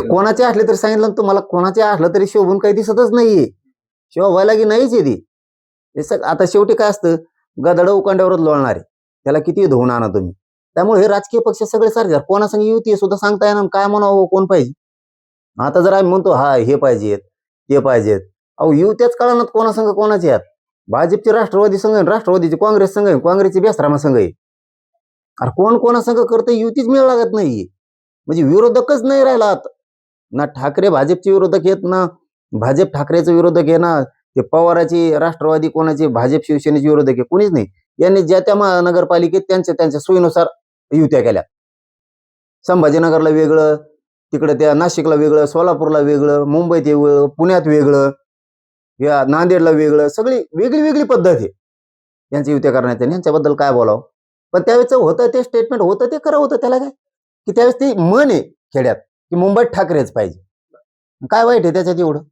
कोणाचे असले तरी सांगितलं ना तुम्हाला, कोणाचे असलं तरी शोभून काही दिसतच नाहीये. शोभायला की नाहीच आहे ती. आता शेवटी काय असतं, गदड उकांड्यावरच लोळणार आहे. त्याला किती धुवून आणा तुम्ही. त्यामुळे हे राजकीय पक्ष सगळे सारखे कोणासंग युती सुद्धा सांगता येणार काय म्हणावं कोण पाहिजे. आता जर आम्ही म्हणतो हा हे पाहिजेत ते पाहिजेत, अहो युत्याच कळणार कोणासंग कोणाचे आहेत. भाजपची राष्ट्रवादी संघ आहे, राष्ट्रवादीची काँग्रेस संघ आहे, काँग्रेसची बेसरामा संघ आहे. अरे कोण कोणासंग करतं युतीच मिळ लागत नाहीये. म्हणजे विरोधकच नाही राहिला आता. ना ठाकरे भाजपचे विरोधक आहेत, ना भाजप ठाकरेचे विरोधक आहे, ना ते पवाराची राष्ट्रवादी कोणाची भाजप शिवसेनेचे विरोधक आहे, कोणीच नाही. यांनी ज्या त्या महानगरपालिकेत त्यांच्या सोयीनुसार युत्या केल्या. संभाजीनगरला वेगळं, तिकडे त्या नाशिकला वेगळं, सोलापूरला वेगळं, मुंबईत वेगळं, पुण्यात वेगळं, या नांदेडला वेगळं, सगळी वेगळी वेगळी पद्धत आहे यांची युत्या करण्याची. यांच्याबद्दल काय बोलावं. पण त्यावेळेस होतं ते स्टेटमेंट होतं ते खरं होतं. त्याला काय की त्यावेळेस ती मन आहे खेड्यात की मुंबईत ठाकरेच पाहिजे. काय वाईट आहे त्याच्यात एवढं.